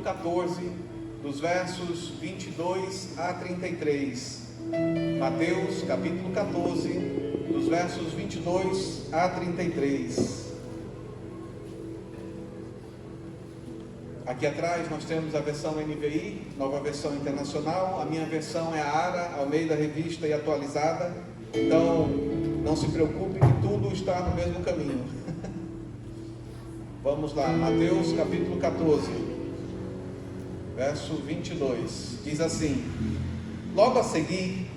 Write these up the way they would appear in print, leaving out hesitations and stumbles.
14, dos versos 22 a 33. Mateus, capítulo 14, dos versos 22 a 33. Aqui atrás nós temos a versão NVI, nova versão internacional. A minha versão é a ARA, Almeida Revista e Atualizada. Então, não se preocupe que tudo está no mesmo caminho. Vamos lá, Mateus capítulo 14, verso 22. Diz assim: Logo a seguir,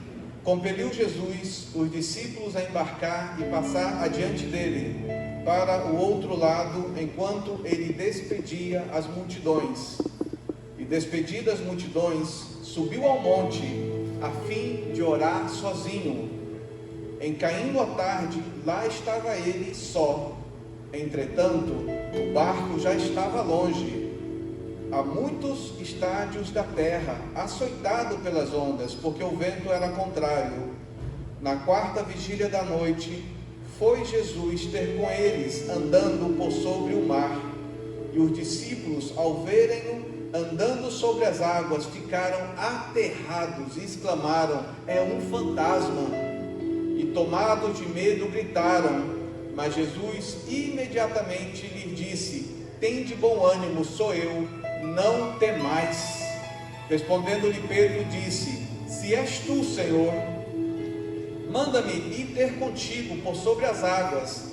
compeliu Jesus os discípulos a embarcar e passar adiante dele para o outro lado, enquanto ele despedia as multidões. E despedidas as multidões, subiu ao monte, a fim de orar sozinho. Em caindo a tarde, lá estava ele só. Entretanto, o barco já estava longe, a muitos estádios da terra, açoitado pelas ondas, porque o vento era contrário. Na quarta vigília da noite, foi Jesus ter com eles, andando por sobre o mar. E os discípulos, ao verem-no andando sobre as águas, ficaram aterrados e exclamaram: é um fantasma! E tomados de medo, gritaram. Mas Jesus imediatamente lhes disse: tende bom ânimo, sou eu, não temais. Respondendo-lhe Pedro, disse: se és tu, Senhor, manda-me ir ter contigo por sobre as águas.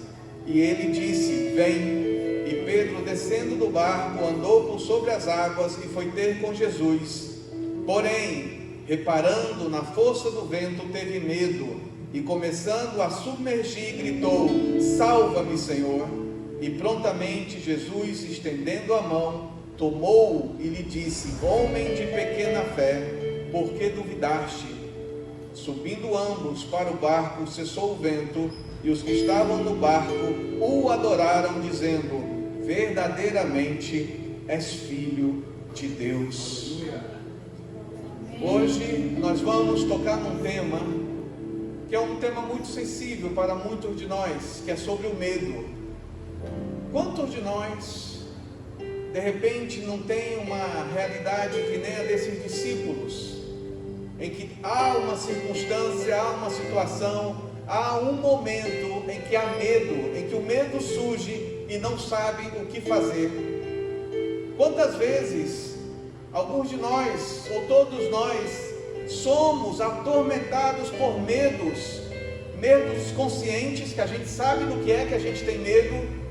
E ele disse: vem. E Pedro, descendo do barco, andou por sobre as águas e foi ter com Jesus. Porém, reparando na força do vento, teve medo, e começando a submergir, gritou: salva-me, Senhor. E prontamente Jesus, estendendo a mão, tomou-o e lhe disse: homem de pequena fé, por que duvidaste? Subindo ambos para o barco, cessou o vento, e os que estavam no barco o adoraram, dizendo: verdadeiramente és filho de Deus. Hoje nós vamos tocar num tema que é um tema muito sensível para muitos de nós, que é sobre o medo. Quantos de nós, de repente, não tem uma realidade que nem a desses discípulos, em que há uma circunstância, há uma situação, há um momento em que há medo, em que o medo surge e não sabe o que fazer? Quantas vezes, alguns de nós, ou todos nós, somos atormentados por medos conscientes, que a gente sabe do que é que a gente tem medo,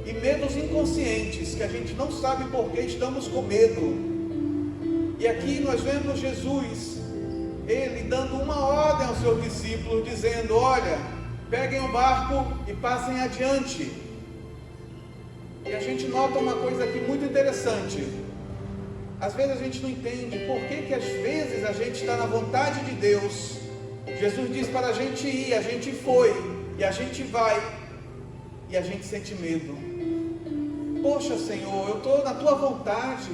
e medos inconscientes, que a gente não sabe por que estamos com medo. E aqui nós vemos Jesus, ele dando uma ordem aos seus discípulos, dizendo: olha, peguem o barco e passem adiante. E a gente nota uma coisa aqui muito interessante. Às vezes a gente não entende por que às vezes a gente está na vontade de Deus. Jesus diz para a gente ir, a gente foi, e a gente vai, e a gente sente medo. Poxa, Senhor, eu estou na tua vontade,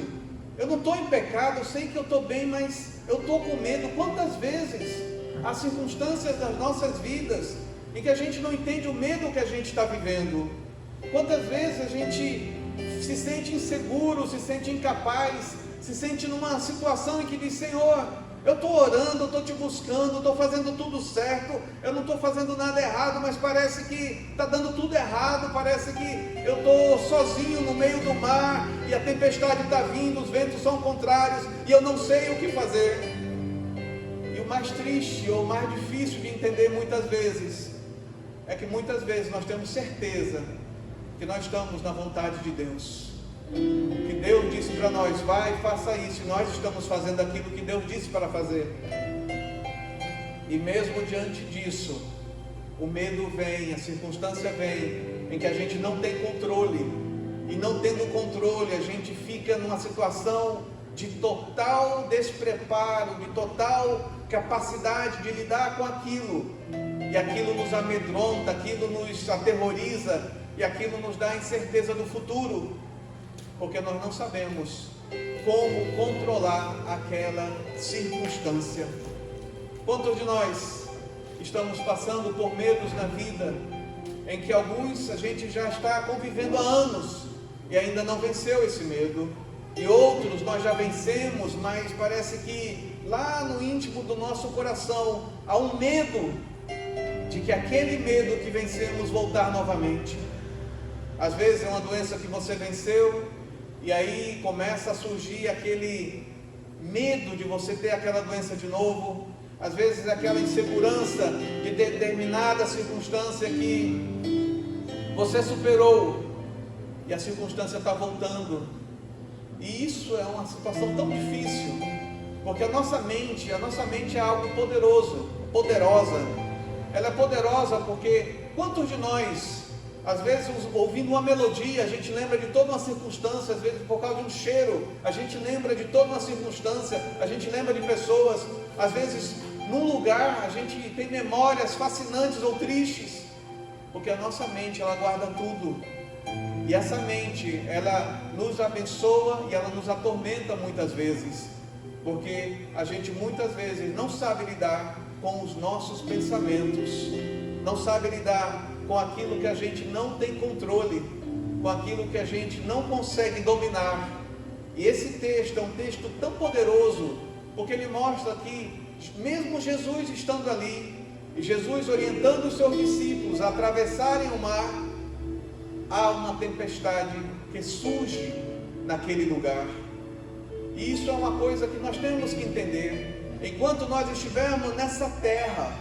eu não estou em pecado, eu sei que eu estou bem, mas eu estou com medo. Quantas vezes há circunstâncias das nossas vidas em que a gente não entende o medo que a gente está vivendo? Quantas vezes a gente se sente inseguro, se sente incapaz, se sente numa situação em que diz: Senhor, eu estou orando, eu estou te buscando, estou fazendo tudo certo, eu não estou fazendo nada errado, mas parece que está dando tudo errado, parece que eu estou sozinho no meio do mar, e a tempestade está vindo, os ventos são contrários, e eu não sei o que fazer. E o mais triste, ou o mais difícil de entender muitas vezes, é que muitas vezes nós temos certeza que nós estamos na vontade de Deus, que Deus disse para nós: vai e faça isso, e nós estamos fazendo aquilo que Deus disse para fazer. E mesmo diante disso, o medo vem, a circunstância vem, em que a gente não tem controle, e não tendo controle, a gente fica numa situação de total despreparo, de total capacidade de lidar com aquilo, e aquilo nos amedronta, aquilo nos aterroriza, e aquilo nos dá a incerteza do futuro, porque nós não sabemos como controlar aquela circunstância. Quantos de nós estamos passando por medos na vida, em que alguns a gente já está convivendo há anos e ainda não venceu esse medo? e outros nós já vencemos, mas parece que lá no íntimo do nosso coração há um medo de que aquele medo que vencemos voltar novamente. Às vezes é uma doença que você venceu, e aí começa a surgir aquele medo de você ter aquela doença de novo. Às vezes é aquela insegurança de determinada circunstância que você superou, e a circunstância está voltando. E isso é uma situação tão difícil, porque a nossa mente é algo poderosa. Ela é poderosa porque quantos de nós, às vezes ouvindo uma melodia, a gente lembra de toda uma circunstância, às vezes por causa de um cheiro, a gente lembra de toda uma circunstância, a gente lembra de pessoas, às vezes num lugar a gente tem memórias fascinantes ou tristes, porque a nossa mente ela guarda tudo, e essa mente ela nos abençoa e ela nos atormenta muitas vezes, porque a gente muitas vezes não sabe lidar com os nossos pensamentos, não sabe lidar com aquilo que a gente não tem controle, com aquilo que a gente não consegue dominar. E esse texto é um texto tão poderoso, porque ele mostra que mesmo Jesus estando ali, e Jesus orientando os seus discípulos a atravessarem o mar, há uma tempestade que surge naquele lugar. E isso é uma coisa que nós temos que entender. Enquanto nós estivermos nessa terra,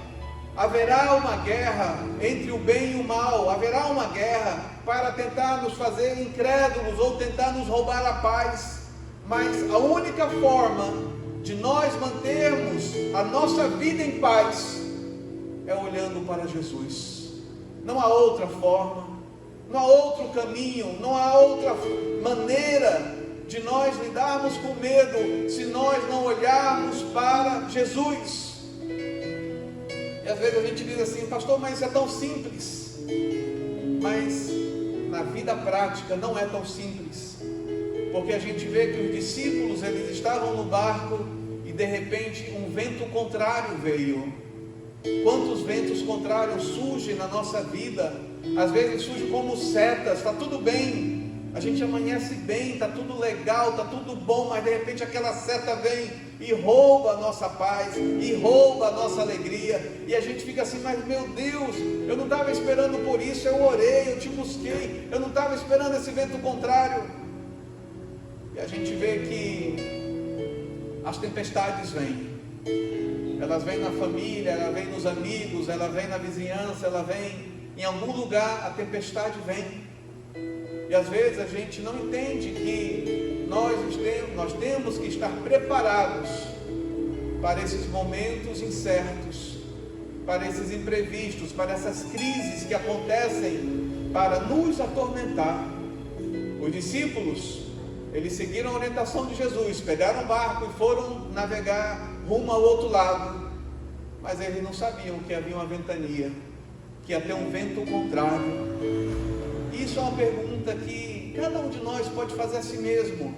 haverá uma guerra entre o bem e o mal, haverá uma guerra para tentar nos fazer incrédulos ou tentar nos roubar a paz, mas a única forma de nós mantermos a nossa vida em paz é olhando para Jesus. Não há outra forma, não há outro caminho, não há outra maneira de nós lidarmos com medo se nós não olharmos para Jesus. E às vezes a gente diz assim: pastor, mas isso é tão simples. Mas na vida prática não é tão simples, porque a gente vê que os discípulos eles estavam no barco e de repente um vento contrário veio. Quantos ventos contrários surgem na nossa vida? Às vezes surgem como setas. Está tudo bem, a gente amanhece bem, está tudo legal, está tudo bom, mas de repente aquela seta vem e rouba a nossa paz, e rouba a nossa alegria, e a gente fica assim: mas meu Deus, eu não estava esperando por isso, eu orei, eu te busquei, eu não estava esperando esse vento contrário. E a gente vê que as tempestades vêm, elas vêm na família, elas vêm nos amigos, elas vêm na vizinhança, elas vêm em algum lugar, a tempestade vem. E às vezes a gente não entende que nós temos que estar preparados para esses momentos incertos, para esses imprevistos, para essas crises que acontecem para nos atormentar. Os discípulos, eles seguiram a orientação de Jesus, pegaram um barco e foram navegar rumo ao outro lado, mas eles não sabiam que havia uma ventania, que ia ter um vento contrário. Isso é uma pergunta que cada um de nós pode fazer a si mesmo.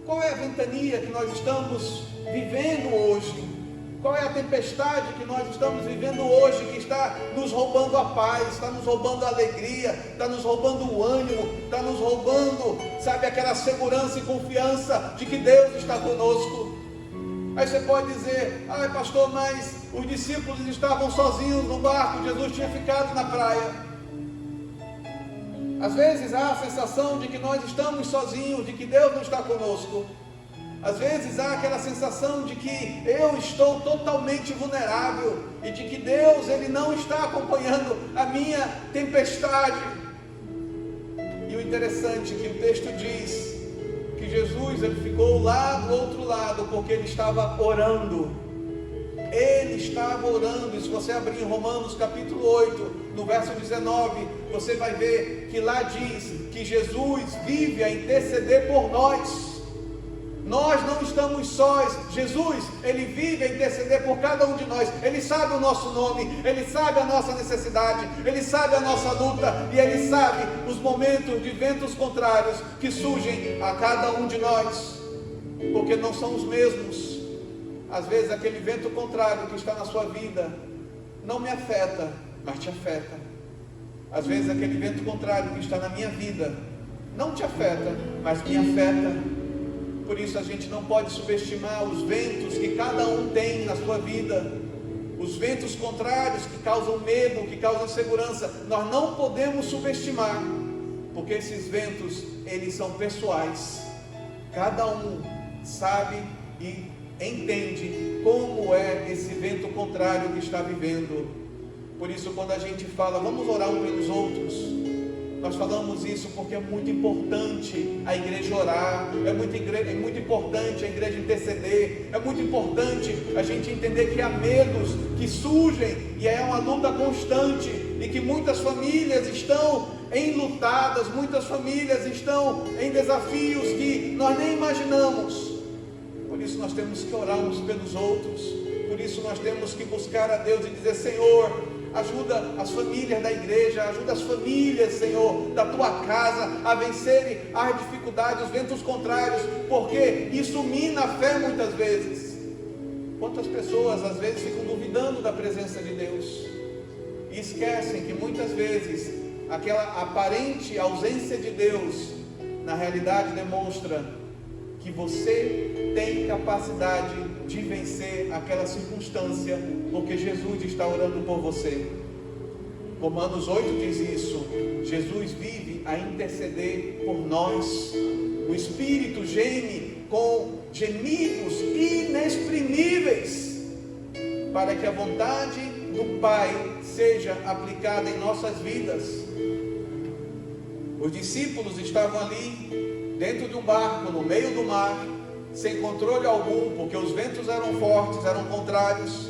Qual é a ventania que nós estamos vivendo hoje? Qual é a tempestade que nós estamos vivendo hoje, que está nos roubando a paz, está nos roubando a alegria, está nos roubando o ânimo, está nos roubando, sabe, aquela segurança e confiança de que Deus está conosco? Aí você pode dizer: ai pastor, mas os discípulos estavam sozinhos no barco, Jesus tinha ficado na praia. Às vezes há a sensação de que nós estamos sozinhos, de que Deus não está conosco. Às vezes há aquela sensação de que eu estou totalmente vulnerável e de que Deus ele não está acompanhando a minha tempestade. E o interessante é que o texto diz que Jesus ele ficou lá do outro lado porque ele estava orando. Ele estava orando. E se você abrir em Romanos capítulo 8, no verso 19, você vai ver que lá diz que Jesus vive a interceder por nós. Nós não estamos sós. Jesus, ele vive a interceder por cada um de nós. Ele sabe o nosso nome, ele sabe a nossa necessidade, ele sabe a nossa luta, e ele sabe os momentos de ventos contrários que surgem a cada um de nós, porque não são os mesmos. Às vezes aquele vento contrário que está na sua vida não me afeta, mas te afeta. Às vezes aquele vento contrário que está na minha vida não te afeta, mas me afeta. Por isso a gente não pode subestimar os ventos que cada um tem na sua vida, os ventos contrários que causam medo, que causam insegurança. Nós não podemos subestimar, porque esses ventos, eles são pessoais. Cada um sabe e entende como é esse vento contrário que está vivendo. Por isso, quando a gente fala, vamos orar uns pelos outros, nós falamos isso porque é muito importante a igreja orar, é muito importante a igreja interceder, é muito importante a gente entender que há medos que surgem e é uma luta constante, e que muitas famílias estão enlutadas, muitas famílias estão em desafios que nós nem imaginamos. Por isso nós temos que orar uns pelos outros, por isso nós temos que buscar a Deus e dizer: Senhor, ajuda as famílias da igreja, ajuda as famílias, Senhor, da tua casa a vencerem as dificuldades, os ventos contrários, porque isso mina a fé muitas vezes. Quantas pessoas às vezes ficam duvidando da presença de Deus e esquecem que muitas vezes aquela aparente ausência de Deus na realidade demonstra que você tem capacidade de vencer aquela circunstância, porque Jesus está orando por você. Romanos 8 diz isso: Jesus vive a interceder por nós. O Espírito geme com gemidos inexprimíveis, para que a vontade do Pai seja aplicada em nossas vidas. Os discípulos estavam ali dentro de um barco, no meio do mar, sem controle algum, porque os ventos eram fortes, eram contrários,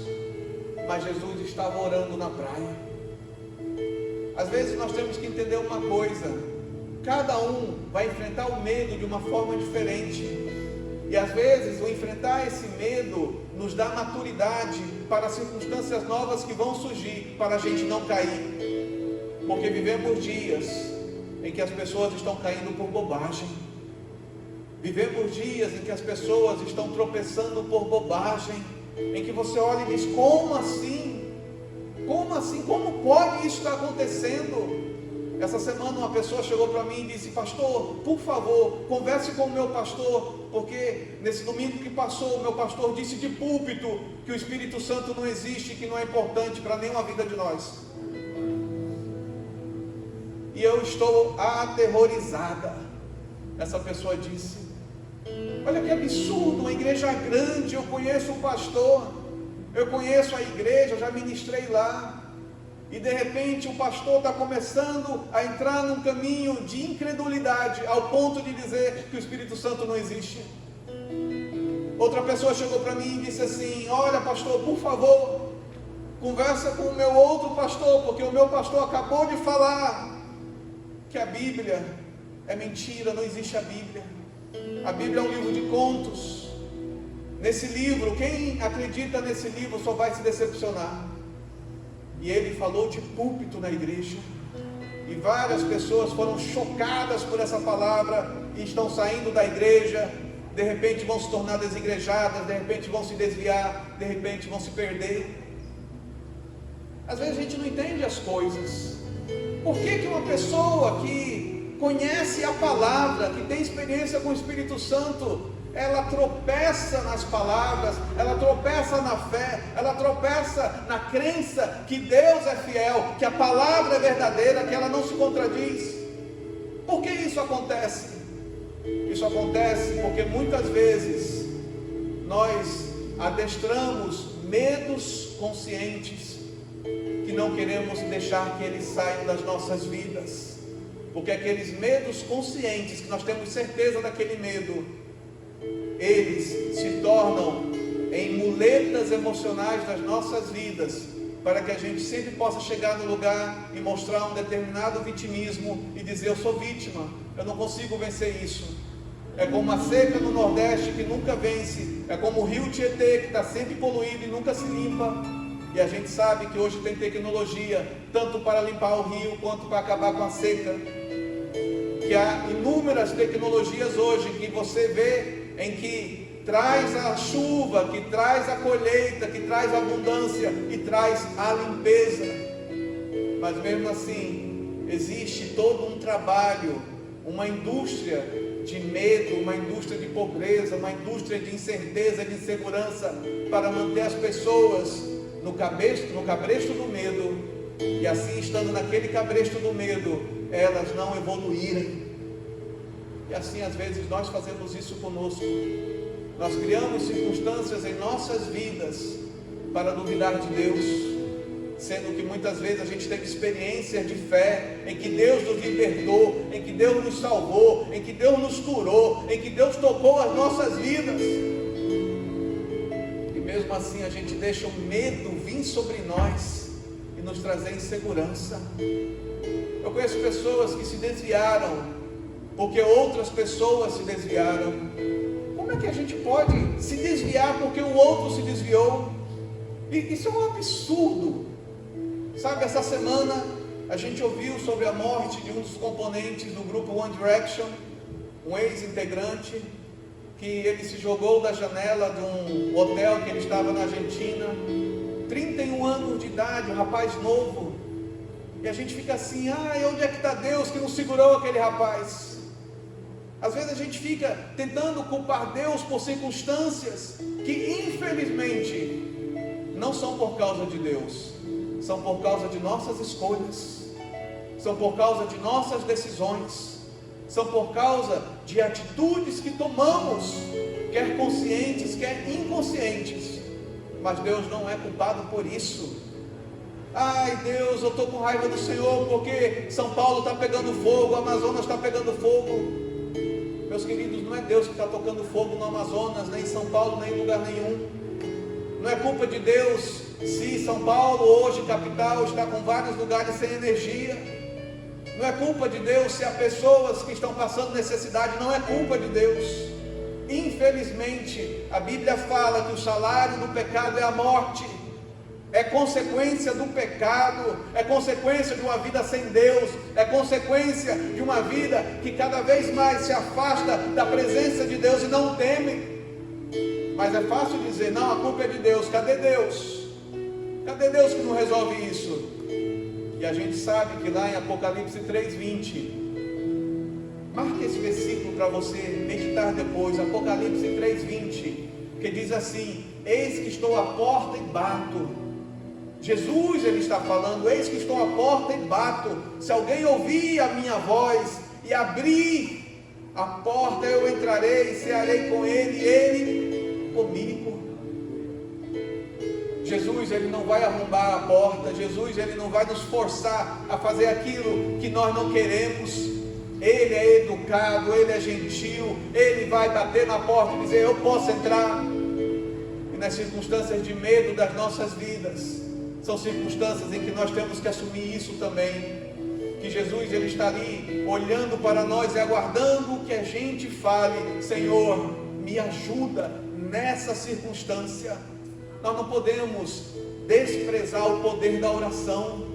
mas Jesus estava orando na praia. Às vezes nós temos que entender uma coisa: cada um vai enfrentar o medo de uma forma diferente, e às vezes o enfrentar esse medo nos dá maturidade para circunstâncias novas que vão surgir, para a gente não cair, porque vivemos dias em que as pessoas estão caindo por bobagem. Vivemos dias em que as pessoas estão tropeçando por bobagem, em que você olha e diz: como assim? Como assim? Como pode isso estar acontecendo? Essa semana uma pessoa chegou para mim e disse: pastor, por favor, converse com o meu pastor, porque nesse domingo que passou, o meu pastor disse de púlpito que o Espírito Santo não existe, que não é importante para nenhuma vida de nós. E eu estou aterrorizada. Essa pessoa disse: olha que absurdo, uma igreja grande, eu conheço o pastor, eu conheço a igreja, eu já ministrei lá, e de repente o pastor está começando a entrar num caminho de incredulidade, ao ponto de dizer que o Espírito Santo não existe. Outra pessoa chegou para mim e disse assim: olha pastor, por favor, conversa com o meu outro pastor, porque o meu pastor acabou de falar que a Bíblia é mentira, não existe a Bíblia. A Bíblia é um livro de contos. Nesse livro, quem acredita nesse livro só vai se decepcionar. E ele falou de púlpito na igreja, e várias pessoas foram chocadas por essa palavra e estão saindo da igreja. De repente vão se tornar desigrejadas, de repente vão se desviar, de repente vão se perder. Às vezes a gente não entende as coisas. Por que uma pessoa que conhece a palavra, que tem experiência com o Espírito Santo, ela tropeça nas palavras, ela tropeça na fé, ela tropeça na crença que Deus é fiel, que a palavra é verdadeira, que ela não se contradiz? Por que isso acontece? Isso acontece porque muitas vezes nós adestramos medos conscientes que não queremos deixar que eles saiam das nossas vidas, porque aqueles medos conscientes, que nós temos certeza daquele medo, eles se tornam em muletas emocionais das nossas vidas, para que a gente sempre possa chegar no lugar e mostrar um determinado vitimismo e dizer: eu sou vítima, eu não consigo vencer isso. É como a seca no Nordeste que nunca vence, é como o rio Tietê que está sempre poluído e nunca se limpa. E a gente sabe que hoje tem tecnologia, tanto para limpar o rio, quanto para acabar com a seca. Que há inúmeras tecnologias hoje que você vê, em que traz a chuva, que traz a colheita, que traz a abundância e traz a limpeza. Mas mesmo assim, existe todo um trabalho uma indústria de medo, uma indústria de pobreza, uma indústria de incerteza, de insegurança, para manter as pessoas no cabresto do medo, e assim, estando naquele cabresto do medo, elas não evoluírem. E assim, às vezes, nós fazemos isso conosco. Nós criamos circunstâncias em nossas vidas para duvidar de Deus, sendo que muitas vezes a gente teve experiências de fé, em que Deus nos libertou, em que Deus nos salvou, em que Deus nos curou, em que Deus tocou as nossas vidas, e mesmo assim a gente deixa o medo vir sobre nós e nos trazer insegurança. Eu conheço pessoas que se desviaram porque outras pessoas se desviaram. Como é que a gente pode se desviar porque o outro se desviou? E isso é um absurdo. Sabe, essa semana a gente ouviu sobre a morte de um dos componentes do grupo One Direction, um ex-integrante, que ele se jogou da janela de um hotel que ele estava na Argentina, 31 anos de idade, um rapaz novo, e a gente fica assim, onde é que está Deus que não segurou aquele rapaz? Às vezes a gente fica tentando culpar Deus por circunstâncias que infelizmente não são por causa de Deus, são por causa de nossas escolhas, são por causa de nossas decisões, são por causa de atitudes que tomamos, quer conscientes, quer inconscientes, mas Deus não é culpado por isso. Ai Deus, eu estou com raiva do Senhor porque São Paulo está pegando fogo, o Amazonas está pegando fogo. Meus queridos, não é Deus que está tocando fogo no Amazonas, nem em São Paulo, nem em lugar nenhum. Não é culpa de Deus se São Paulo, hoje capital, está com vários lugares sem energia. Não é culpa de Deus se há pessoas que estão passando necessidade. Não é culpa de Deus. Infelizmente, a Bíblia fala que o salário do pecado é a morte. É consequência do pecado, é consequência de uma vida sem Deus, é consequência de uma vida que cada vez mais se afasta da presença de Deus e não teme. Mas é fácil dizer, não, a culpa é de Deus. Cadê Deus? Cadê Deus que não resolve isso? E a gente sabe que lá em Apocalipse 3:20, marque esse versículo para você meditar depois, Apocalipse 3:20, que diz assim: eis que estou à porta e bato. Jesus, ele está falando, eis que estou à porta e bato. Se alguém ouvir a minha voz e abrir a porta, eu entrarei, cearei com ele, e ele comigo. Jesus, ele não vai arrombar a porta. Jesus, ele não vai nos forçar a fazer aquilo que nós não queremos. Ele é educado, ele é gentil, ele vai bater na porta e dizer, eu posso entrar. E nas circunstâncias de medo das nossas vidas, são circunstâncias em que nós temos que assumir isso também, que Jesus, ele está ali olhando para nós e aguardando que a gente fale, Senhor, me ajuda nessa circunstância. Nós não podemos desprezar o poder da oração.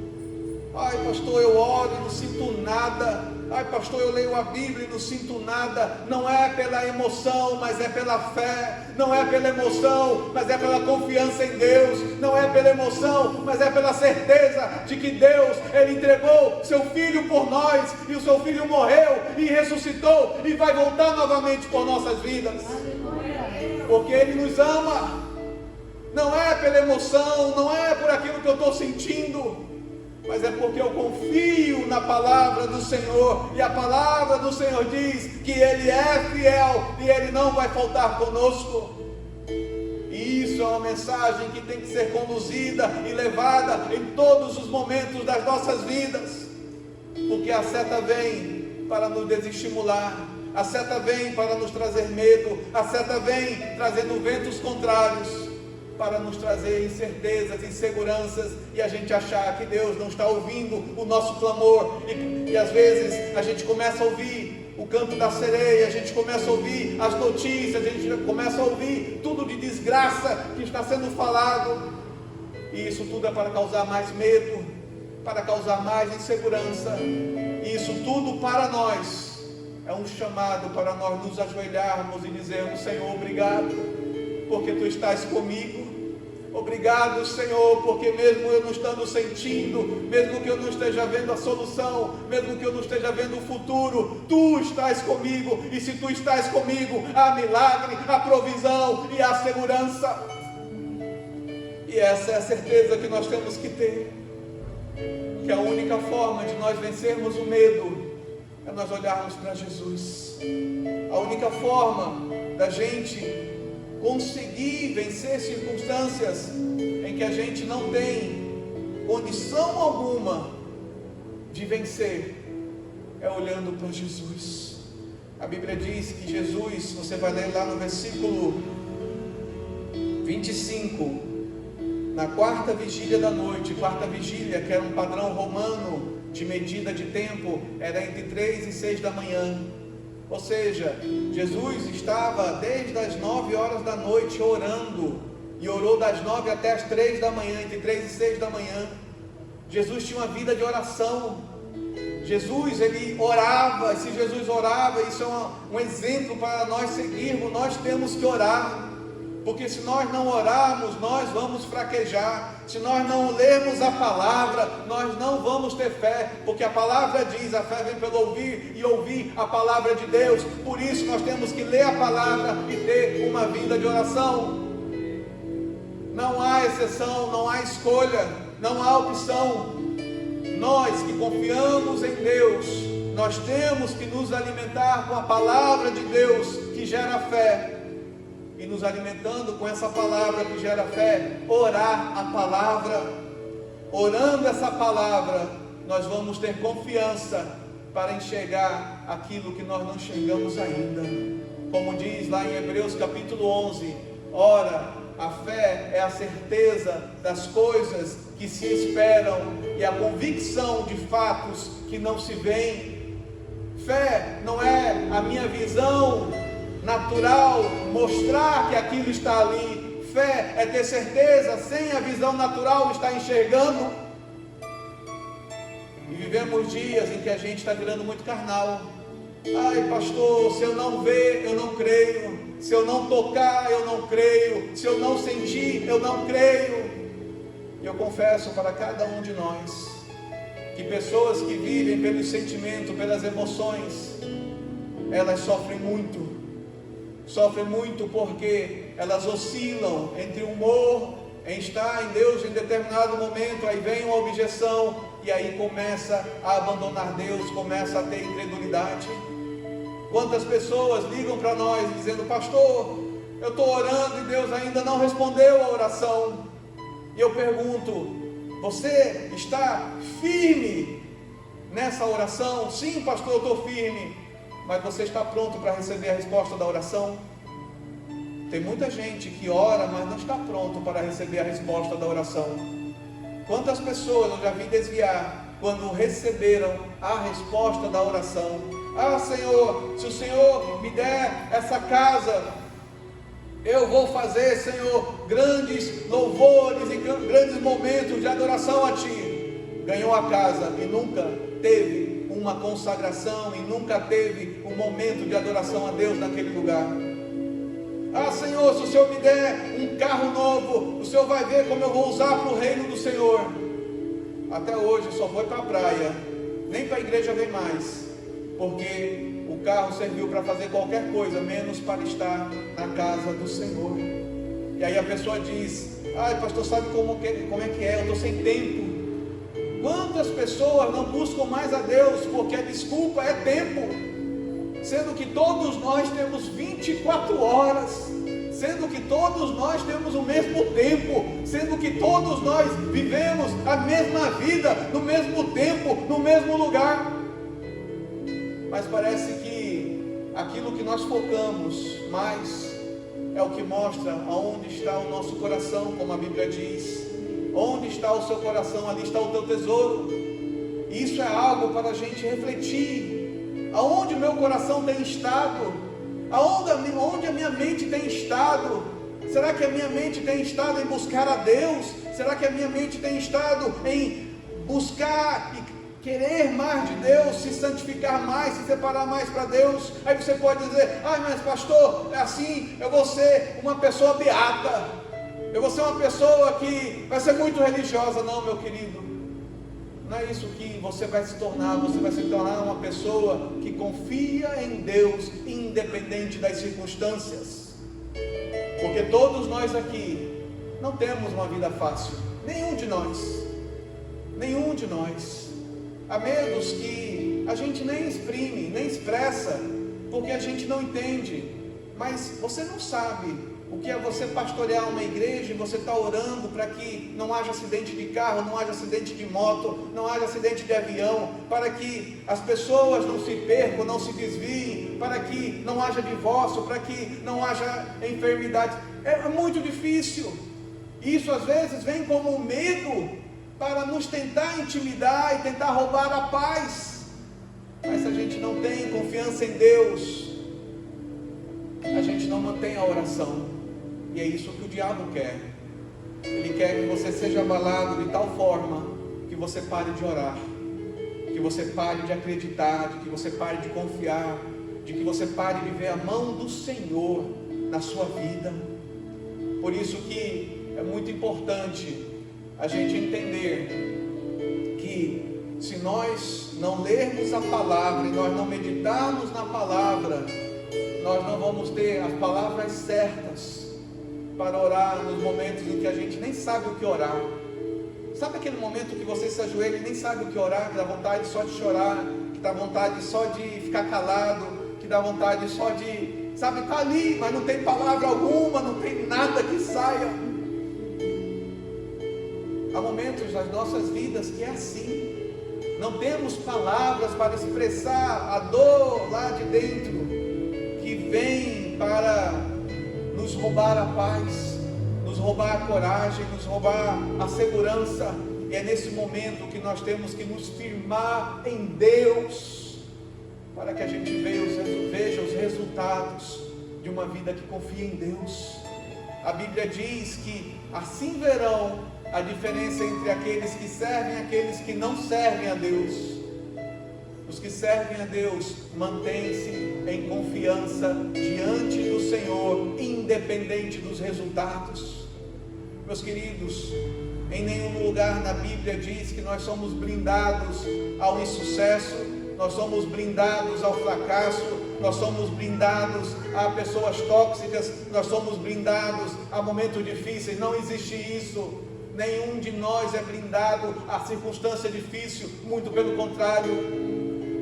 Ai pastor, eu oro e não sinto nada. Ai pastor, eu leio a Bíblia e não sinto nada. Não é pela emoção, mas é pela fé. Não é pela emoção, mas é pela confiança em Deus. Não é pela emoção, mas é pela certeza de que Deus, ele entregou seu Filho por nós, e o seu Filho morreu e ressuscitou e vai voltar novamente por nossas vidas, porque ele nos ama. Não é pela emoção, não é por aquilo que eu estou sentindo, mas é porque eu confio na palavra do Senhor, e a palavra do Senhor diz que Ele é fiel e Ele não vai faltar conosco. E isso é uma mensagem que tem que ser conduzida e levada em todos os momentos das nossas vidas, porque a seta vem para nos desestimular, a seta vem para nos trazer medo, a seta vem trazendo ventos contrários, para nos trazer incertezas, inseguranças, e a gente achar que Deus não está ouvindo o nosso clamor, e às vezes a gente começa a ouvir o canto da sereia, a gente começa a ouvir as notícias, a gente começa a ouvir tudo de desgraça que está sendo falado, e isso tudo é para causar mais medo, para causar mais insegurança, e isso tudo para nós é um chamado para nós nos ajoelharmos e dizermos, Senhor, obrigado, porque Tu estás comigo. Obrigado, Senhor, porque mesmo eu não estando sentindo, mesmo que eu não esteja vendo a solução, mesmo que eu não esteja vendo o futuro, Tu estás comigo, e se Tu estás comigo, há milagre, há provisão e há segurança. E essa é a certeza que nós temos que ter, que a única forma de nós vencermos o medo é nós olharmos para Jesus. A única forma da gente conseguir vencer circunstâncias em que a gente não tem condição alguma de vencer é olhando para Jesus. A Bíblia diz que Jesus, você vai ler lá no versículo 25, na quarta vigília da noite, quarta vigília, que era um padrão romano de medida de tempo, era entre 3 e 6 da manhã. Ou seja, Jesus estava desde as 9 horas da noite orando, e orou das 9 até as 3 da manhã, entre 3 e 6 da manhã. Jesus tinha uma vida de oração. Jesus, ele orava, e se Jesus orava, isso é um exemplo para nós seguirmos. Nós temos que orar, porque se nós não orarmos, nós vamos fraquejar. Se nós não lermos a palavra, nós não vamos ter fé, porque a palavra diz, a fé vem pelo ouvir, e ouvir a palavra de Deus. Por isso nós temos que ler a palavra e ter uma vida de oração. Não há exceção, não há escolha, não há opção. Nós que confiamos em Deus, nós temos que nos alimentar com a palavra de Deus, que gera fé. E nos alimentando com essa palavra que gera fé, orar a palavra. Orando essa palavra, nós vamos ter confiança para enxergar aquilo que nós não enxergamos ainda. Como diz lá em Hebreus capítulo 11, ora, a fé é a certeza das coisas que se esperam e a convicção de fatos que não se veem. Fé não é a minha visão natural, mostrar que aquilo está ali. Fé é ter certeza, sem a visão natural, estar enxergando. E vivemos dias em que a gente está virando muito carnal. Ai, pastor, se eu não ver, eu não creio. Se eu não tocar, eu não creio. Se eu não sentir, eu não creio. E eu confesso para cada um de nós que pessoas que vivem pelos sentimentos, pelas emoções, elas sofrem muito. Sofrem muito porque elas oscilam entre o humor, em estar em Deus em determinado momento, aí vem uma objeção, e aí começa a abandonar Deus, começa a ter incredulidade. Quantas pessoas ligam para nós dizendo, pastor, eu estou orando e Deus ainda não respondeu a oração. E eu pergunto, você está firme nessa oração? Sim, pastor, eu estou firme. Mas você está pronto para receber a resposta da oração? Tem muita gente que ora, mas não está pronto para receber a resposta da oração. Quantas pessoas eu já vi desviar quando receberam a resposta da oração? Ah, Senhor, se o Senhor me der essa casa, eu vou fazer, Senhor, grandes louvores e grandes momentos de adoração a Ti. Ganhou a casa e nunca teve uma consagração, e nunca teve um momento de adoração a Deus naquele lugar. Ah, Senhor, se o Senhor me der um carro novo, o Senhor vai ver como eu vou usar para o reino do Senhor. Até hoje só foi para a praia, nem para a igreja vem mais, porque o carro serviu para fazer qualquer coisa, menos para estar na casa do Senhor. E aí a pessoa diz, ai, pastor, sabe como é que é? Eu estou sem tempo. Quantas pessoas não buscam mais a Deus porque a desculpa é tempo, sendo que todos nós temos 24 horas, sendo que todos nós temos o mesmo tempo, sendo que todos nós vivemos a mesma vida, no mesmo tempo, no mesmo lugar. Mas parece que aquilo que nós focamos mais é o que mostra aonde está o nosso coração, como a Bíblia diz. Onde está o seu coração, ali está o teu tesouro. Isso é algo para a gente refletir. Aonde o meu coração tem estado? Onde a minha mente tem estado? Será que a minha mente tem estado em buscar a Deus? Será que a minha mente tem estado em buscar e querer mais de Deus, se santificar mais, se separar mais para Deus? Aí você pode dizer, mas pastor, é assim, eu vou ser uma pessoa beata. Eu vou ser uma pessoa que vai ser muito religiosa. Não, meu querido, não é isso que você vai se tornar. Você vai se tornar uma pessoa que confia em Deus, independente das circunstâncias. Porque todos nós aqui não temos uma vida fácil. Nenhum de nós. Nenhum de nós. Há medos que a gente nem exprime, nem expressa, porque a gente não entende. Mas você não sabe o que é você pastorear uma igreja e você está orando para que não haja acidente de carro, não haja acidente de moto, não haja acidente de avião, para que as pessoas não se percam, não se desviem, para que não haja divórcio, para que não haja enfermidade. É muito difícil. Isso às vezes vem como um medo para nos tentar intimidar e tentar roubar a paz. Mas se a gente não tem confiança em Deus, a gente não mantém a oração. E é isso que o diabo quer. Ele quer que você seja abalado de tal forma que você pare de orar, que você pare de acreditar, de que você pare de confiar, de que você pare de ver a mão do Senhor na sua vida. Por isso que é muito importante a gente entender que se nós não lermos a palavra e nós não meditarmos na palavra, nós não vamos ter as palavras certas para orar nos momentos em que a gente nem sabe o que orar. Sabe aquele momento que você se ajoelha e nem sabe o que orar, que dá vontade só de chorar, que dá vontade só de ficar calado, que dá vontade só de, sabe, está ali, mas não tem palavra alguma, não tem nada que saia. Há momentos nas nossas vidas que é assim. Não temos palavras para expressar a dor lá de dentro, que vem para nos roubar a paz, nos roubar a coragem, nos roubar a segurança. E é nesse momento que nós temos que nos firmar em Deus, para que a gente veja os resultados de uma vida que confia em Deus. A Bíblia diz que assim verão a diferença entre aqueles que servem e aqueles que não servem a Deus. Os que servem a Deus mantêm-se em confiança diante do Senhor, independente dos resultados. Meus queridos, em nenhum lugar na Bíblia diz que nós somos blindados ao insucesso, nós somos blindados ao fracasso, nós somos blindados a pessoas tóxicas, nós somos blindados a momentos difíceis. Não existe isso. Nenhum de nós é blindado a circunstância difícil, muito pelo contrário.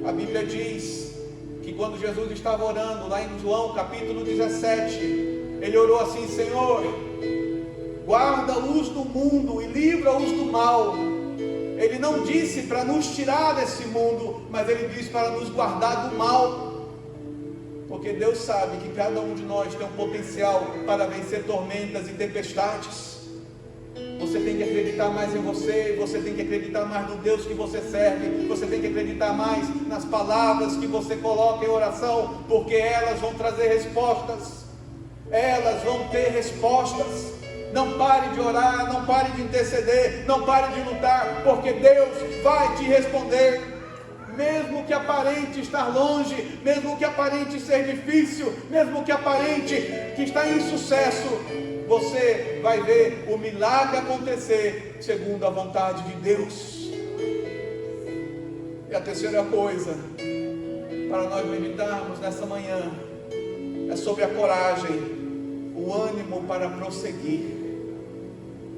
A Bíblia diz que quando Jesus estava orando, lá em João capítulo 17, ele orou assim: Senhor, guarda-os do mundo e livra-os do mal. Ele não disse para nos tirar desse mundo, mas ele disse para nos guardar do mal. Porque Deus sabe que cada um de nós tem um potencial para vencer tormentas e tempestades. Você tem que acreditar mais em você, você tem que acreditar mais no Deus que você serve, você tem que acreditar mais nas palavras que você coloca em oração, porque elas vão trazer respostas, elas vão ter respostas. Não pare de orar, não pare de interceder, não pare de lutar, porque Deus vai te responder, mesmo que aparente estar longe, mesmo que aparente ser difícil, mesmo que aparente que está em insucesso. Você vai ver o milagre acontecer segundo a vontade de Deus. E a terceira coisa para nós meditarmos nessa manhã é sobre a coragem, o ânimo para prosseguir.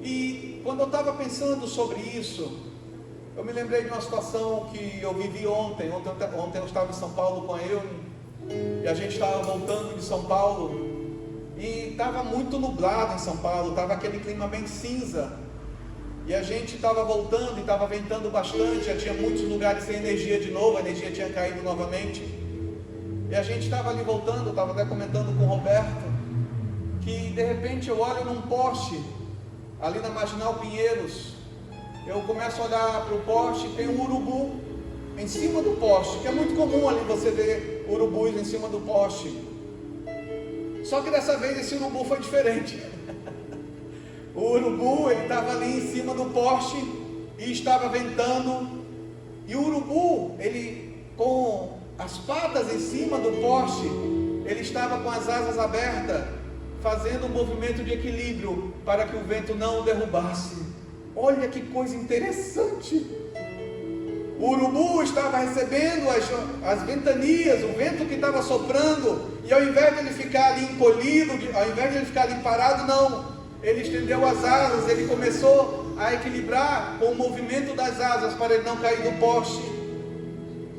E quando eu estava pensando sobre isso, eu me lembrei de uma situação que eu vivi ontem. Ontem eu estava em São Paulo com a Eune, e a gente estava voltando de São Paulo. E estava muito nublado em São Paulo, estava aquele clima bem cinza. E a gente estava voltando e estava ventando bastante, já tinha muitos lugares sem energia de novo, a energia tinha caído novamente. E a gente estava ali voltando, eu estava até comentando com o Roberto, que de repente eu olho num poste, ali na Marginal Pinheiros. Eu começo a olhar para o poste e tem um urubu em cima do poste, que é muito comum ali você ver urubus em cima do poste. Só que dessa vez esse urubu foi diferente. O urubu, ele estava ali em cima do poste e estava ventando. E o urubu, ele com as patas em cima do poste, ele estava com as asas abertas fazendo um movimento de equilíbrio para que o vento não o derrubasse. Olha que coisa interessante. O urubu estava recebendo as ventanias, o vento que estava soprando, e ao invés de ele ficar ali encolhido, ao invés de ele ficar ali parado, não, ele estendeu as asas, ele começou a equilibrar com o movimento das asas para ele não cair do poste.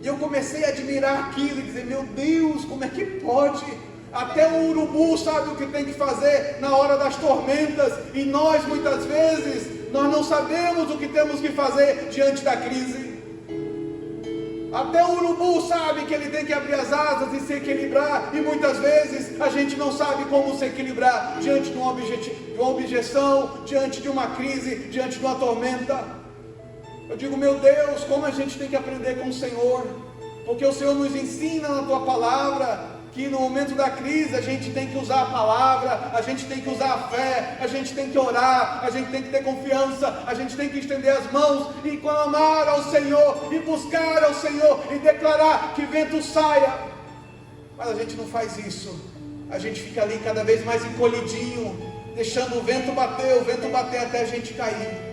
E eu comecei a admirar aquilo e dizer, meu Deus, como é que pode? Até o urubu sabe o que tem que fazer na hora das tormentas, e nós muitas vezes, nós não sabemos o que temos que fazer diante da crise. Até o urubu sabe que ele tem que abrir as asas e se equilibrar, e muitas vezes a gente não sabe como se equilibrar diante de uma objeção, diante de uma crise, diante de uma tormenta. Eu digo, meu Deus, como a gente tem que aprender com o Senhor, porque o Senhor nos ensina na tua palavra que no momento da crise a gente tem que usar a palavra, a gente tem que usar a fé, a gente tem que orar, a gente tem que ter confiança, a gente tem que estender as mãos e clamar ao Senhor, e buscar ao Senhor, e declarar que vento saia. Mas a gente não faz isso, a gente fica ali cada vez mais encolhidinho, deixando o vento bater até a gente cair.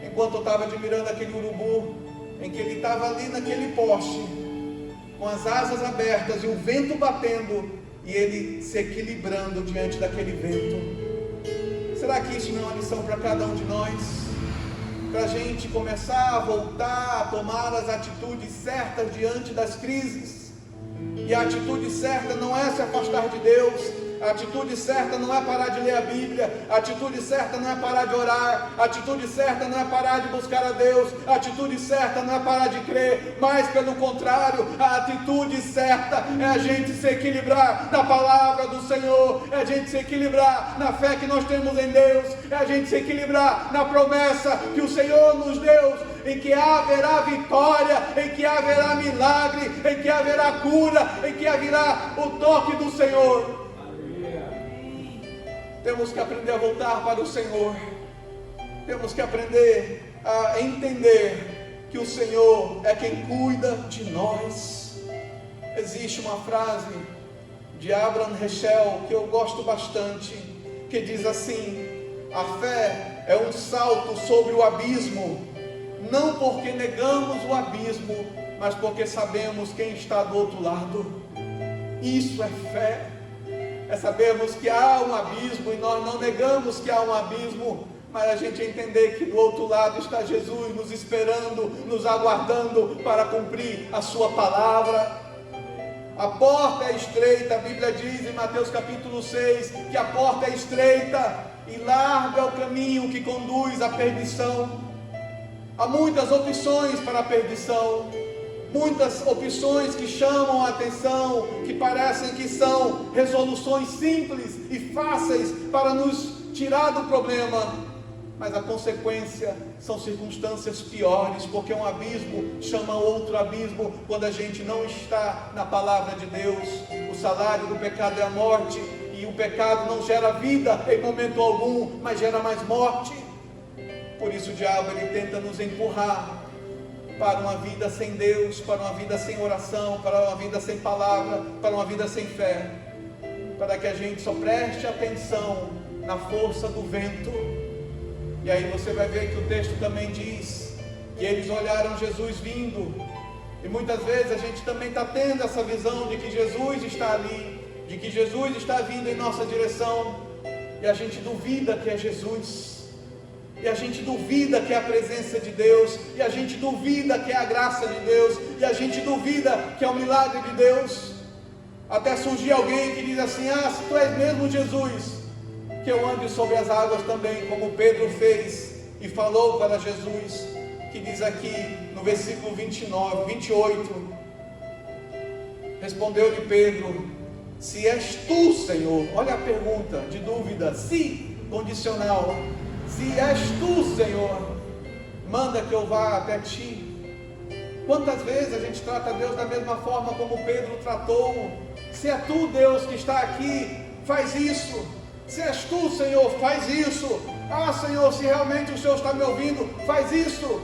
Enquanto eu estava admirando aquele urubu, em que ele estava ali naquele poste, com as asas abertas e o vento batendo, e ele se equilibrando diante daquele vento. Será que isso não é uma lição para cada um de nós? Para a gente começar a voltar a tomar as atitudes certas diante das crises. E a atitude certa não é se afastar de Deus. A atitude certa não é parar de ler a Bíblia, a atitude certa não é parar de orar, a atitude certa não é parar de buscar a Deus, a atitude certa não é parar de crer, mas pelo contrário, a atitude certa é a gente se equilibrar na palavra do Senhor, é a gente se equilibrar na fé que nós temos em Deus, é a gente se equilibrar na promessa que o Senhor nos deu, em que haverá vitória, em que haverá milagre, em que haverá cura, em que haverá o toque do Senhor. Temos que aprender a voltar para o Senhor. Temos que aprender a entender que o Senhor é quem cuida de nós. Existe uma frase de Abraham Heschel que eu gosto bastante, que diz assim: a fé é um salto sobre o abismo, não porque negamos o abismo, mas porque sabemos quem está do outro lado. Isso é fé. É sabermos que há um abismo e nós não negamos que há um abismo, mas a gente entender que do outro lado está Jesus nos esperando, nos aguardando para cumprir a sua palavra. A porta é estreita, a Bíblia diz em Mateus capítulo 6, que a porta é estreita e largo é o caminho que conduz à perdição. Há muitas opções para a perdição, muitas opções que chamam a atenção, que parecem que são resoluções simples e fáceis para nos tirar do problema, mas a consequência são circunstâncias piores, porque um abismo chama outro abismo quando a gente não está na palavra de Deus. O salário do pecado é a morte, e o pecado não gera vida em momento algum, mas gera mais morte. Por isso o diabo ele tenta nos empurrar para uma vida sem Deus, para uma vida sem oração, para uma vida sem palavra, para uma vida sem fé, para que a gente só preste atenção na força do vento. E aí você vai ver que o texto também diz que eles olharam Jesus vindo, e muitas vezes a gente também está tendo essa visão de que Jesus está ali, de que Jesus está vindo em nossa direção, e a gente duvida que é Jesus, e a gente duvida que é a presença de Deus, e a gente duvida que é a graça de Deus, e a gente duvida que é o milagre de Deus, até surgir alguém que diz assim: se tu és mesmo Jesus, que eu ande sobre as águas também, como Pedro fez, e falou para Jesus, que diz aqui no versículo 28, respondeu-lhe Pedro: se és tu, Senhor, olha a pergunta de dúvida, se condicional, se és tu, Senhor, manda que eu vá até ti. Quantas vezes a gente trata Deus da mesma forma como Pedro tratou? Se é tu, Deus, que está aqui, faz isso. Se és tu, Senhor, faz isso. Senhor, se realmente o Senhor está me ouvindo, faz isso.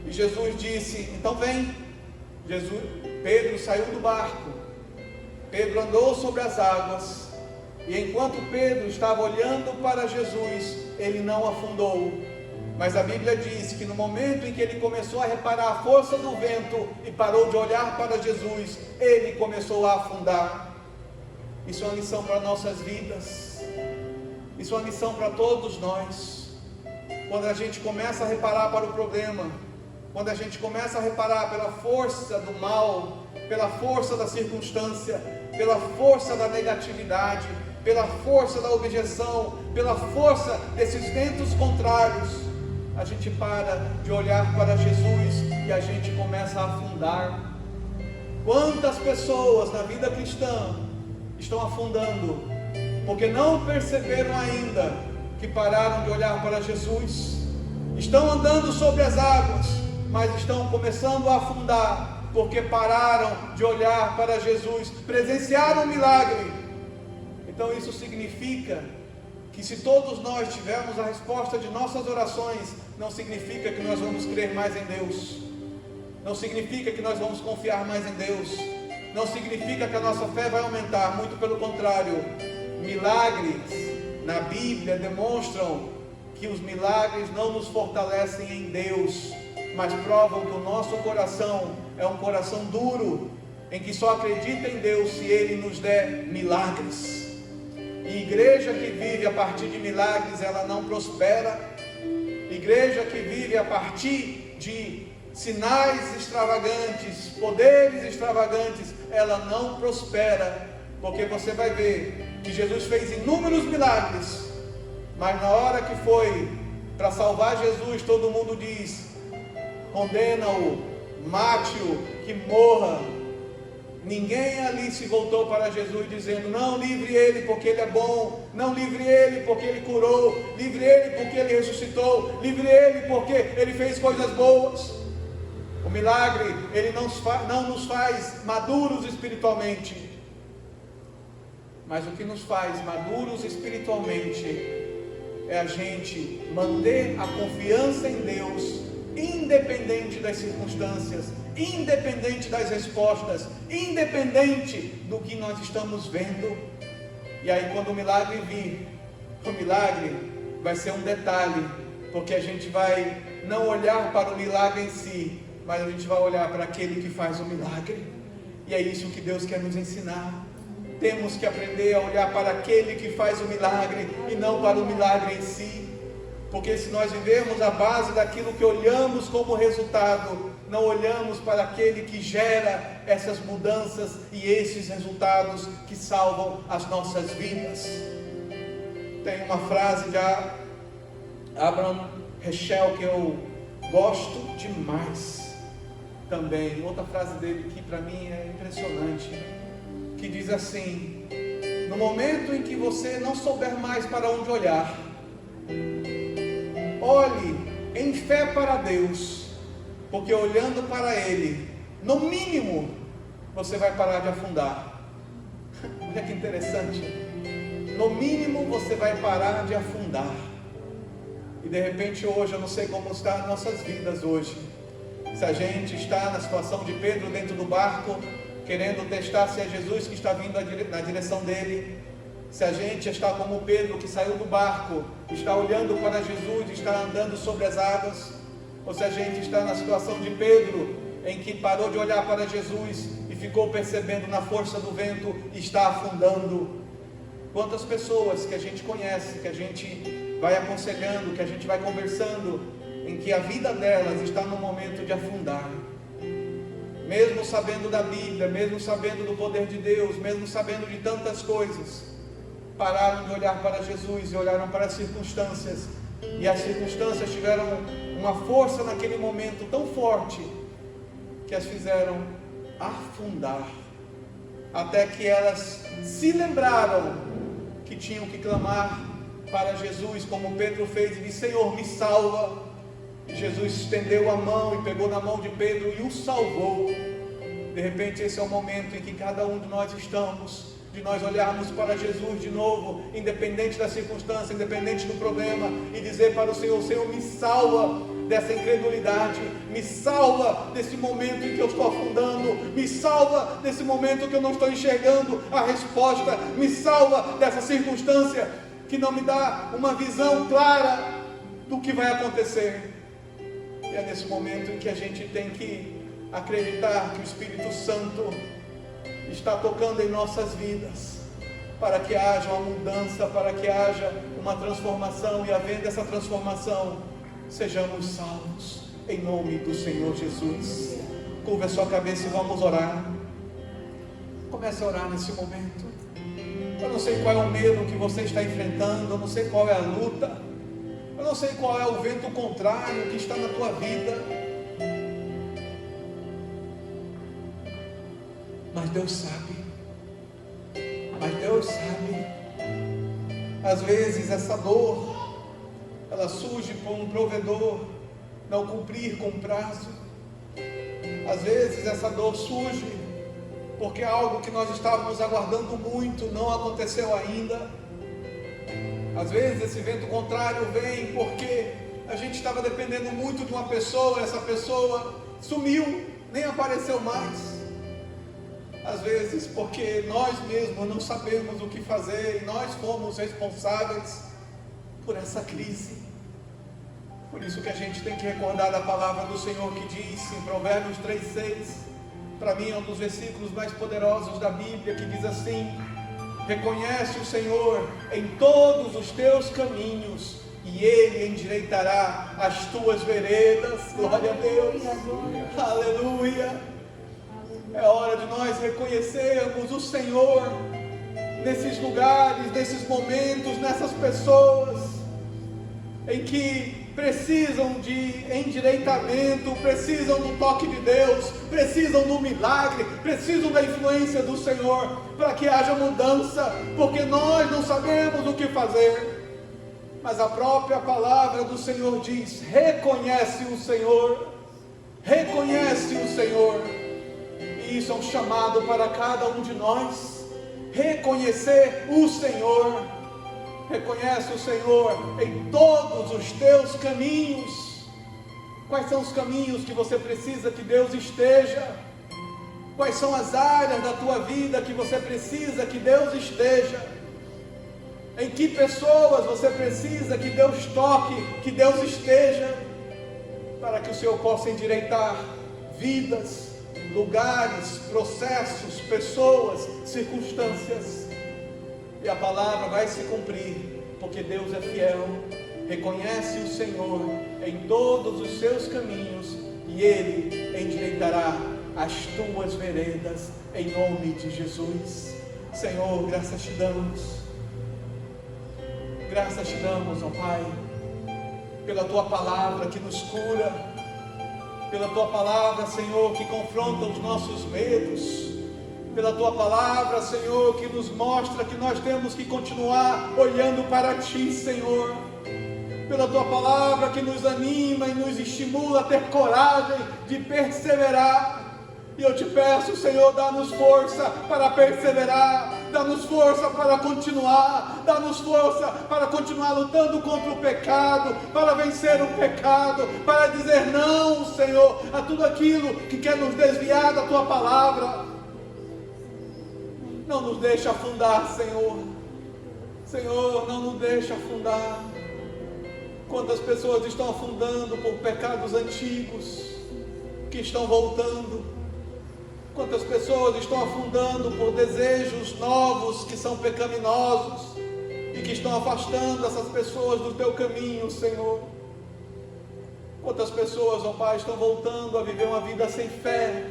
E Jesus disse: então vem. Pedro saiu do barco, Pedro andou sobre as águas, E enquanto Pedro estava olhando para Jesus, ele não afundou. Mas a Bíblia diz que no momento em que ele começou a reparar a força do vento e parou de olhar para Jesus, ele começou a afundar. Isso é uma lição para nossas vidas. Isso é uma lição para todos nós. Quando a gente começa a reparar para o problema, quando a gente começa a reparar pela força do mal, pela força da circunstância, pela força da negatividade, pela força da objeção, pela força desses ventos contrários, a gente para de olhar para Jesus e a gente começa a afundar. Quantas pessoas na vida cristã estão afundando, porque não perceberam ainda que pararam de olhar para Jesus? Estão andando sobre as águas, mas estão começando a afundar, porque pararam de olhar para Jesus, presenciaram um milagre. Então isso significa que se todos nós tivermos a resposta de nossas orações, não significa que nós vamos crer mais em Deus, não significa que nós vamos confiar mais em Deus, não significa que a nossa fé vai aumentar, muito pelo contrário. Milagres na Bíblia demonstram que os milagres não nos fortalecem em Deus, mas provam que o nosso coração é um coração duro, em que só acredita em Deus se Ele nos der milagres. E igreja que vive a partir de milagres, ela não prospera. Igreja que vive a partir de sinais extravagantes, poderes extravagantes, ela não prospera, porque você vai ver que Jesus fez inúmeros milagres, mas na hora que foi para salvar Jesus, todo mundo diz: condena-o, mate-o, que morra. Ninguém ali se voltou para Jesus dizendo: não, livre ele porque ele é bom, não, livre ele porque ele curou, livre ele porque ele ressuscitou, livre ele porque ele fez coisas boas. O milagre, ele não nos faz maduros espiritualmente, mas o que nos faz maduros espiritualmente é a gente manter a confiança em Deus, independente das circunstâncias, independente das respostas, independente do que nós estamos vendo. E aí quando o milagre vir, o milagre vai ser um detalhe, porque a gente vai não olhar para o milagre em si, mas a gente vai olhar para aquele que faz o milagre. E é isso que Deus quer nos ensinar. Temos que aprender a olhar para aquele que faz o milagre e não para o milagre em si. Porque se nós vivemos a base daquilo que olhamos como resultado, não olhamos para aquele que gera essas mudanças e esses resultados que salvam as nossas vidas. Tem uma frase de Abraham Heschel que eu gosto demais também. Outra frase dele que para mim é impressionante, que diz assim: no momento em que você não souber mais para onde olhar, olhe em fé para Deus, porque olhando para Ele, no mínimo, você vai parar de afundar. Olha que interessante. No mínimo você vai parar de afundar. E de repente hoje, eu não sei como está as nossas vidas hoje. Se a gente está na situação de Pedro dentro do barco, querendo testar se é Jesus que está vindo na direção dele. Se a gente está como Pedro, que saiu do barco, está olhando para Jesus, está andando sobre as águas. Ou se a gente está na situação de Pedro, em que parou de olhar para Jesus e ficou percebendo na força do vento e está afundando. Quantas pessoas que a gente conhece, que a gente vai aconselhando, que a gente vai conversando, em que a vida delas está no momento de afundar. Mesmo sabendo da Bíblia, mesmo sabendo do poder de Deus, mesmo sabendo de tantas coisas, pararam de olhar para Jesus e olharam para as circunstâncias. E as circunstâncias tiveram uma força naquele momento tão forte que as fizeram afundar, até que elas se lembraram que tinham que clamar para Jesus, como Pedro fez, e disse: Senhor, me salva. E Jesus estendeu a mão e pegou na mão de Pedro e o salvou. De repente esse é o momento em que cada um de nós estamos, de nós olharmos para Jesus de novo, independente da circunstância, independente do problema, e dizer para o Senhor: Senhor, me salva dessa incredulidade, Me salva desse momento em que eu estou afundando. Me salva desse momento que eu não estou enxergando a resposta. Me salva dessa circunstância que não me dá uma visão clara do que vai acontecer. E é nesse momento em que a gente tem que acreditar que o Espírito Santo está tocando em nossas vidas, para que haja uma mudança, para que haja uma transformação, e havendo essa transformação, sejamos salvos, em nome do Senhor Jesus. Curva a sua cabeça e vamos orar. Comece a orar nesse momento. Eu não sei qual é o medo que você está enfrentando, eu não sei qual é a luta, eu não sei qual é o vento contrário que está na tua vida, mas Deus sabe. Mas Deus sabe. Às vezes essa dor, ela surge por um provedor não cumprir com o prazo. Às vezes essa dor surge porque algo que nós estávamos aguardando muito não aconteceu ainda. Às vezes esse vento contrário vem porque a gente estava dependendo muito de uma pessoa, essa pessoa sumiu, nem apareceu mais. Às vezes porque nós mesmos não sabemos o que fazer e nós fomos responsáveis por essa crise. Por isso que a gente tem que recordar da palavra do Senhor que diz em Provérbios 3,6, para mim é um dos versículos mais poderosos da Bíblia, que diz assim: reconhece o Senhor em todos os teus caminhos e Ele endireitará as tuas veredas. Glória a Deus, aleluia. É hora de nós reconhecermos o Senhor nesses lugares, nesses momentos, nessas pessoas em que precisam de endireitamento, precisam do toque de Deus, precisam do milagre, precisam da influência do Senhor, para que haja mudança, porque nós não sabemos o que fazer, mas a própria palavra do Senhor diz: reconhece o Senhor, reconhece o Senhor. E isso é um chamado para cada um de nós, reconhecer o Senhor. Reconhece o Senhor em todos os teus caminhos. Quais são os caminhos que você precisa que Deus esteja? Quais são as áreas da tua vida que você precisa que Deus esteja? Em que pessoas você precisa que Deus toque, que Deus esteja? Para que o Senhor possa endireitar vidas, lugares, processos, pessoas, circunstâncias. E a palavra vai se cumprir, porque Deus é fiel. Reconhece o Senhor em todos os seus caminhos e Ele endireitará as tuas veredas, em nome de Jesus. Senhor, graças te damos. Graças te damos, ó Pai, pela tua palavra que nos cura, pela tua palavra, Senhor, que confronta os nossos medos, pela tua palavra, Senhor, que nos mostra que nós temos que continuar olhando para ti, Senhor, pela tua palavra que nos anima e nos estimula a ter coragem de perseverar. E eu te peço, Senhor, dá-nos força para perseverar, dá-nos força para continuar, dá-nos força para continuar lutando contra o pecado, para vencer o pecado, para dizer não, Senhor, a tudo aquilo que quer nos desviar da tua palavra. Não nos deixe afundar, Senhor. Senhor, não nos deixe afundar. Quantas pessoas estão afundando por pecados antigos que estão voltando? Quantas pessoas estão afundando por desejos novos que são pecaminosos e que estão afastando essas pessoas do teu caminho, Senhor? Quantas pessoas, ó Pai, estão voltando a viver uma vida sem fé,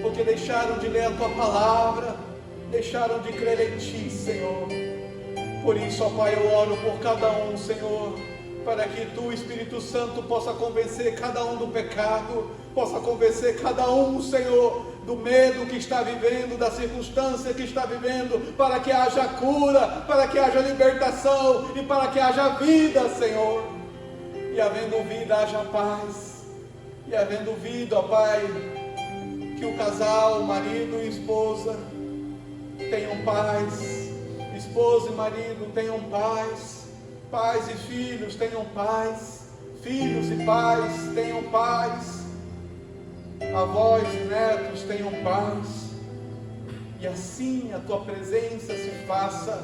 porque deixaram de ler a tua palavra, deixaram de crer em ti, Senhor. Por isso, ó Pai, eu oro por cada um, Senhor, para que tu, Espírito Santo, possa convencer cada um do pecado, possa convencer cada um, Senhor, do medo que está vivendo, da circunstância que está vivendo, para que haja cura, para que haja libertação e para que haja vida, Senhor. E havendo vida, haja paz. E havendo vida, ó Pai, que o casal, marido e esposa, tenham paz. Esposa e marido tenham paz. Pais e filhos tenham paz. Filhos e pais tenham paz. avós e netos tenham paz, e assim a tua presença se faça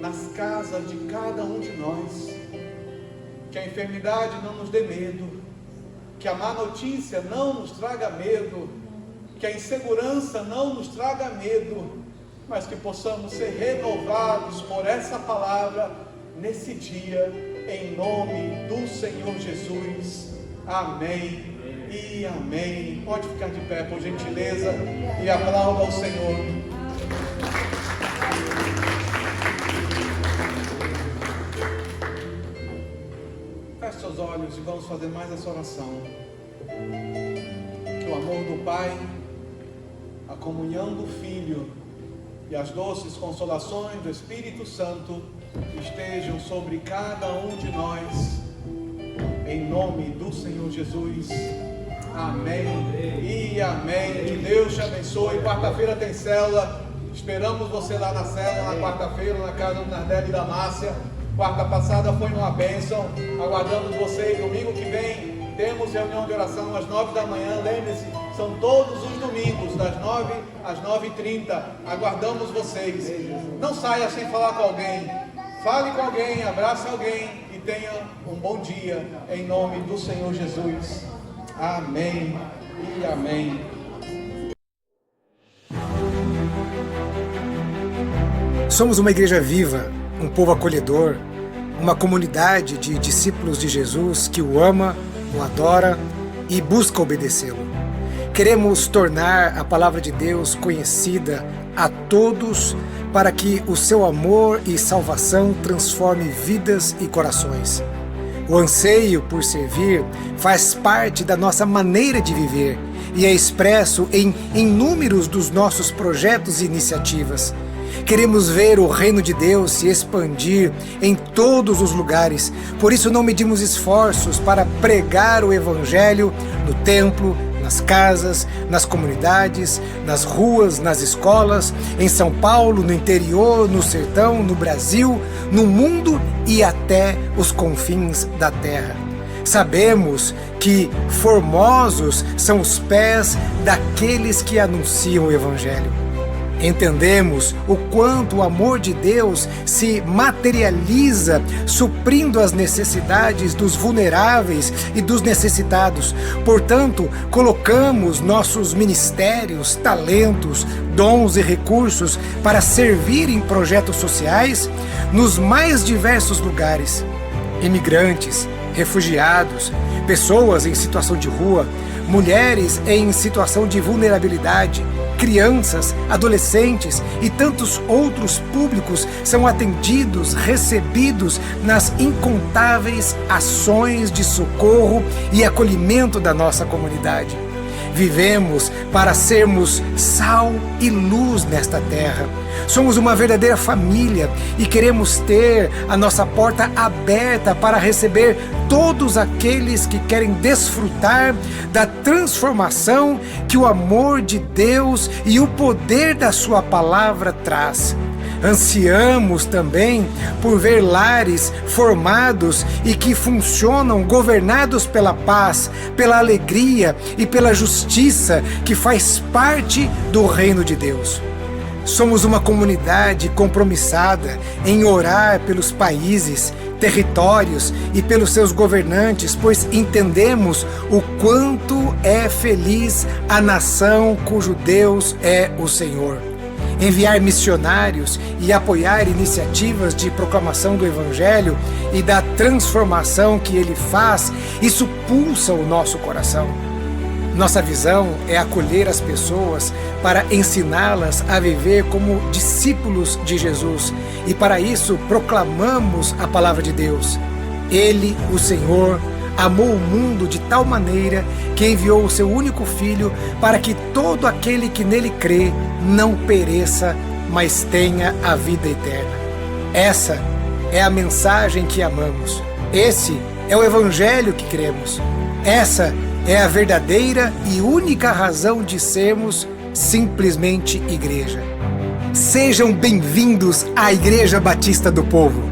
nas casas de cada um de nós. Que a enfermidade não nos dê medo, que a má notícia não nos traga medo, que a insegurança não nos traga medo, mas que possamos ser renovados por essa palavra nesse dia, em nome do Senhor Jesus. Amém e amém. Pode ficar de pé, por gentileza, e aplauda ao Senhor. Feche seus olhos e vamos fazer mais essa oração. Que o amor do Pai, a comunhão do Filho e as doces consolações do Espírito Santo estejam sobre cada um de nós, em nome do Senhor Jesus. Amém e amém. Que Deus te abençoe. Quarta-feira tem célula. Esperamos você lá na célula, na quarta-feira, na casa do Nardelli e da Márcia. Quarta passada foi uma bênção. Aguardamos vocês. Domingo que vem temos reunião de oração às 9 da manhã. Lembre-se, são todos os domingos, das 9 às 9h30. Aguardamos vocês. Não saia sem falar com alguém. Fale com alguém, abrace alguém e tenha um bom dia, em nome do Senhor Jesus. Amém e amém. Somos uma igreja viva, um povo acolhedor, uma comunidade de discípulos de Jesus que o ama, o adora e busca obedecê-lo. Queremos tornar a palavra de Deus conhecida a todos para que o seu amor e salvação transforme vidas e corações. O anseio por servir faz parte da nossa maneira de viver e é expresso em inúmeros dos nossos projetos e iniciativas. Queremos ver o reino de Deus se expandir em todos os lugares, por isso não medimos esforços para pregar o Evangelho no templo, nas casas, nas comunidades, nas ruas, nas escolas, em São Paulo, no interior, no sertão, no Brasil, no mundo e até os confins da terra. Sabemos que formosos são os pés daqueles que anunciam o Evangelho. Entendemos o quanto o amor de Deus se materializa suprindo as necessidades dos vulneráveis e dos necessitados. Portanto, colocamos nossos ministérios, talentos, dons e recursos para servir em projetos sociais nos mais diversos lugares. Imigrantes, refugiados, pessoas em situação de rua, mulheres em situação de vulnerabilidade, crianças, adolescentes e tantos outros públicos são atendidos, recebidos nas incontáveis ações de socorro e acolhimento da nossa comunidade. Vivemos para sermos sal e luz nesta terra. Somos uma verdadeira família e queremos ter a nossa porta aberta para receber todos aqueles que querem desfrutar da transformação que o amor de Deus e o poder da sua palavra traz. Ansiamos também por ver lares formados e que funcionam governados pela paz, pela alegria e pela justiça que faz parte do reino de Deus. Somos uma comunidade compromissada em orar pelos países, territórios e pelos seus governantes, pois entendemos o quanto é feliz a nação cujo Deus é o Senhor. Enviar missionários e apoiar iniciativas de proclamação do Evangelho e da transformação que ele faz, isso pulsa o nosso coração. Nossa visão é acolher as pessoas para ensiná-las a viver como discípulos de Jesus e para isso proclamamos a palavra de Deus. Ele, o Senhor, amou o mundo de tal maneira que enviou o seu único Filho para que todo aquele que nele crê não pereça, mas tenha a vida eterna. Essa é a mensagem que amamos. Esse é o Evangelho que cremos. Essa é a verdadeira e única razão de sermos simplesmente igreja. Sejam bem-vindos à Igreja Batista do Povo.